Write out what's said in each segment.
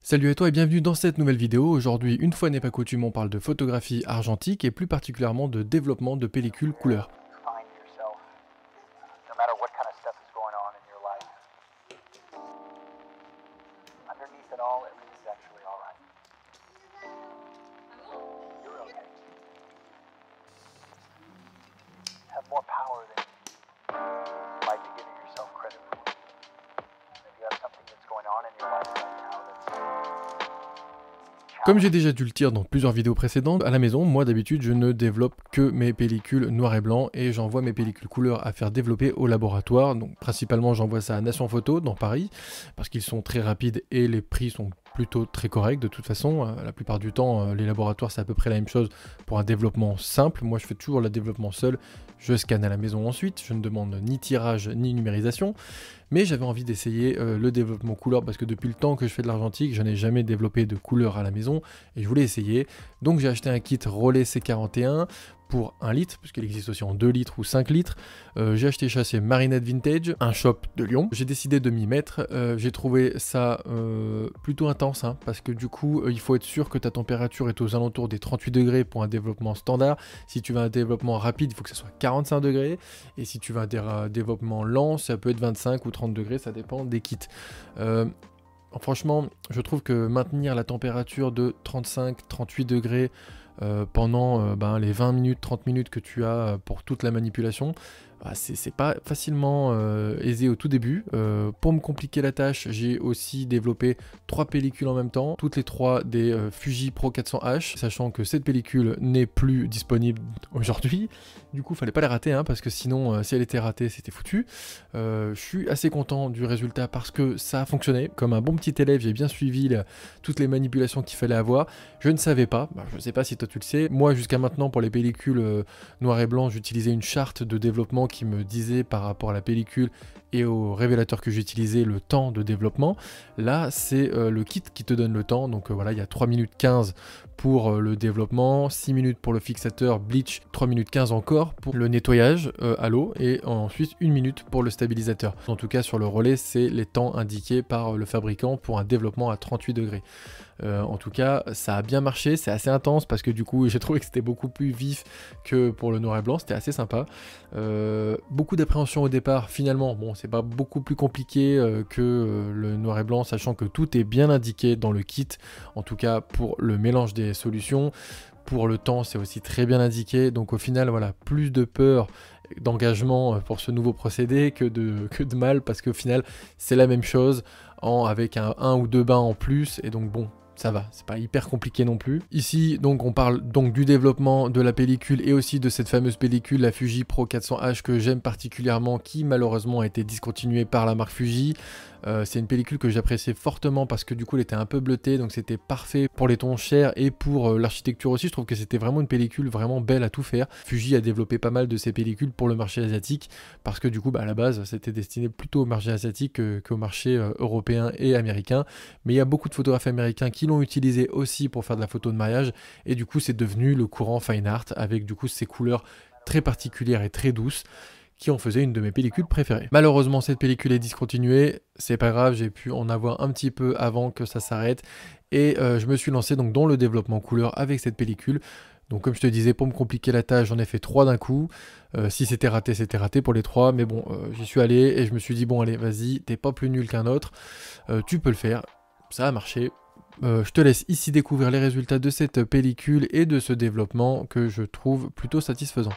Salut à toi et bienvenue dans cette nouvelle vidéo. Aujourd'hui, une fois n'est pas coutume, on parle de photographie argentique et plus particulièrement de développement de pellicules couleur. Comme j'ai déjà dû le dire dans plusieurs vidéos précédentes, à la maison, moi d'habitude je ne développe que mes pellicules noir et blanc et j'envoie mes pellicules couleur à faire développer au laboratoire. Donc principalement j'envoie ça à Nation Photo dans Paris parce qu'ils sont très rapides et les prix sont plutôt très corrects de toute façon. La plupart du temps les laboratoires c'est à peu près la même chose pour un développement simple. Moi je fais toujours le développement seul, je scanne à la maison ensuite, je ne demande ni tirage ni numérisation. Mais j'avais envie d'essayer le développement couleur parce que depuis le temps que je fais de l'argentique, je n'ai jamais développé de couleur à la maison et je voulais essayer. Donc j'ai acheté un kit Rollet C41 pour 1 litre, puisqu'il existe aussi en 2 litres ou 5 litres. J'ai acheté chez Marinette Vintage, un shop de Lyon. J'ai décidé de m'y mettre. J'ai trouvé ça plutôt intense, hein, parce que du coup, il faut être sûr que ta température est aux alentours des 38 degrés pour un développement standard. Si tu veux un développement rapide, il faut que ce soit 45 degrés. Et si tu veux un développement lent, ça peut être 25 ou 30 degrés, ça dépend des kits. Franchement, je trouve que maintenir la température de 35-38 degrés pendant les 20 minutes, 30 minutes que tu as pour toute la manipulation, c'est pas facilement aisé au tout début. Pour me compliquer la tâche, j'ai aussi développé 3 pellicules en même temps, toutes les 3 des Fuji Pro 400H, sachant que cette pellicule n'est plus disponible aujourd'hui. Du coup, fallait pas la rater, hein, parce que sinon, si elle était ratée, c'était foutu. Je suis assez content du résultat parce que ça a fonctionné. Comme un bon petit élève, j'ai bien suivi toutes les manipulations qu'il fallait avoir. Je ne savais pas, je ne sais pas si toi tu le sais, moi jusqu'à maintenant pour les pellicules noir et blanc, j'utilisais une charte de développement qui me disait par rapport à la pellicule et au révélateur que j'utilisais le temps de développement. Là c'est le kit qui te donne le temps, donc voilà, il y a 3 minutes 15 pour le développement, 6 minutes pour le fixateur bleach, 3 minutes 15 encore pour le nettoyage à l'eau et ensuite 1 minute pour le stabilisateur. En tout cas sur le Rollet c'est les temps indiqués par le fabricant pour un développement à 38 degrés. En tout cas ça a bien marché, c'est assez intense parce que du coup j'ai trouvé que c'était beaucoup plus vif que pour le noir et blanc, c'était assez sympa. Beaucoup d'appréhension au départ, finalement bon c'est pas beaucoup plus compliqué que le noir et blanc, sachant que tout est bien indiqué dans le kit, en tout cas pour le mélange des solutions. Pour le temps c'est aussi très bien indiqué, donc au final voilà, plus de peur d'engagement pour ce nouveau procédé que de mal, parce qu'au final c'est la même chose avec un ou deux bains en plus, et donc bon, ça va, c'est pas hyper compliqué non plus. Ici, donc, on parle donc du développement de la pellicule et aussi de cette fameuse pellicule, la Fuji Pro 400H que j'aime particulièrement, qui malheureusement a été discontinuée par la marque Fuji. C'est une pellicule que j'appréciais fortement parce que du coup elle était un peu bleutée, donc c'était parfait pour les tons chers et pour l'architecture aussi. Je trouve que c'était vraiment une pellicule vraiment belle à tout faire. Fuji a développé pas mal de ces pellicules pour le marché asiatique parce que du coup à la base c'était destiné plutôt au marché asiatique qu'au marché européen et américain, mais il y a beaucoup de photographes américains qui l'ont utilisé aussi pour faire de la photo de mariage, et du coup c'est devenu le courant fine art avec du coup ces couleurs très particulières et très douces qui en faisait une de mes pellicules préférées. Malheureusement cette pellicule est discontinuée, c'est pas grave, j'ai pu en avoir un petit peu avant que ça s'arrête, et je me suis lancé donc dans le développement couleur avec cette pellicule. Donc comme je te disais, pour me compliquer la tâche, j'en ai fait 3 d'un coup. Si c'était raté pour les 3, mais bon, j'y suis allé et je me suis dit bon allez, vas-y, t'es pas plus nul qu'un autre, tu peux le faire, ça a marché. Je te laisse ici découvrir les résultats de cette pellicule et de ce développement que je trouve plutôt satisfaisant.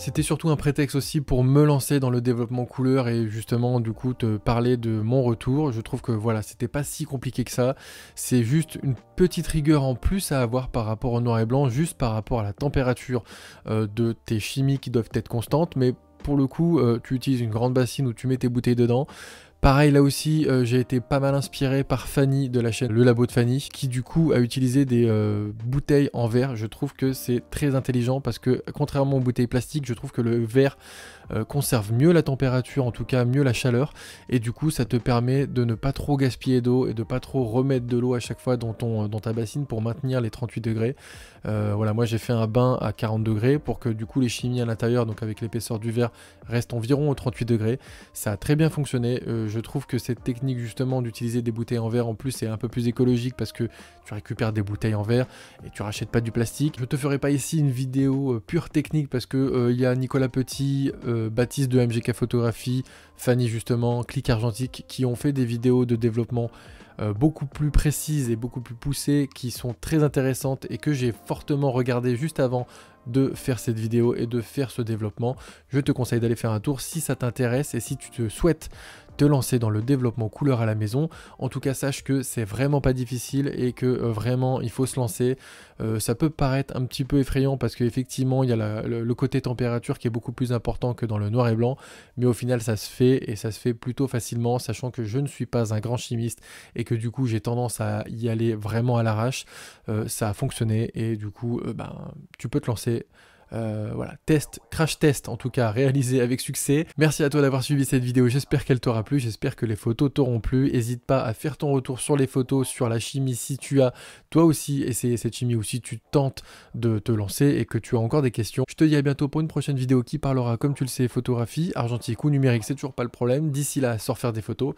C'était surtout un prétexte aussi pour me lancer dans le développement couleur et justement du coup te parler de mon retour. Je trouve que voilà, c'était pas si compliqué que ça. C'est juste une petite rigueur en plus à avoir par rapport au noir et blanc, juste par rapport à la température de tes chimies qui doivent être constantes. Mais pour le coup, tu utilises une grande bassine où tu mets tes bouteilles dedans. Pareil, là aussi, j'ai été pas mal inspiré par Fanny de la chaîne Le Labo de Fanny, qui du coup a utilisé des bouteilles en verre. Je trouve que c'est très intelligent parce que contrairement aux bouteilles plastiques, je trouve que le verre conserve mieux la température, en tout cas mieux la chaleur, et du coup ça te permet de ne pas trop gaspiller d'eau et de pas trop remettre de l'eau à chaque fois dans ta bassine pour maintenir les 38 degrés. Voilà, moi j'ai fait un bain à 40 degrés pour que du coup les chimies à l'intérieur, donc avec l'épaisseur du verre, restent environ aux 38 degrés. Ça a très bien fonctionné. Je trouve que cette technique justement d'utiliser des bouteilles en verre en plus c'est un peu plus écologique parce que tu récupères des bouteilles en verre et tu rachètes pas du plastique. Je te ferai pas ici une vidéo pure technique parce que il y a Nicolas Petit, Baptiste de MGK Photographie, Fanny justement, Click Argentique qui ont fait des vidéos de développement beaucoup plus précises et beaucoup plus poussées qui sont très intéressantes et que j'ai fortement regardé juste avant de faire cette vidéo et de faire ce développement. Je te conseille d'aller faire un tour si ça t'intéresse et si tu te souhaites te lancer dans le développement couleur à la maison. En tout cas, sache que c'est vraiment pas difficile et que vraiment il faut se lancer. Ça peut paraître un petit peu effrayant parce qu'effectivement il y a le côté température qui est beaucoup plus important que dans le noir et blanc, mais au final ça se fait et ça se fait plutôt facilement, sachant que je ne suis pas un grand chimiste et que du coup j'ai tendance à y aller vraiment à l'arrache. Ça a fonctionné et du coup tu peux te lancer. Voilà, crash test en tout cas réalisé avec succès. Merci à toi d'avoir suivi cette vidéo, j'espère qu'elle t'aura plu, j'espère que les photos t'auront plu. N'hésite pas à faire ton retour sur les photos, sur la chimie si tu as toi aussi essayé cette chimie ou si tu tentes de te lancer et que tu as encore des questions. Je te dis à bientôt pour une prochaine vidéo qui parlera, comme tu le sais, photographie, argentique ou numérique, c'est toujours pas le problème. D'ici là, sors faire des photos.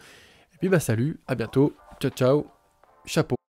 Et puis salut, à bientôt, ciao ciao, chapeau.